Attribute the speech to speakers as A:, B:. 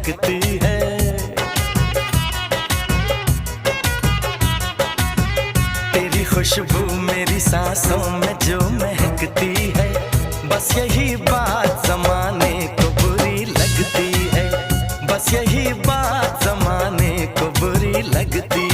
A: महकती है। तेरी खुशबू मेरी सांसों में जो महकती है, बस यही बात ज़माने को बुरी लगती है, बस यही बात ज़माने को बुरी लगती है।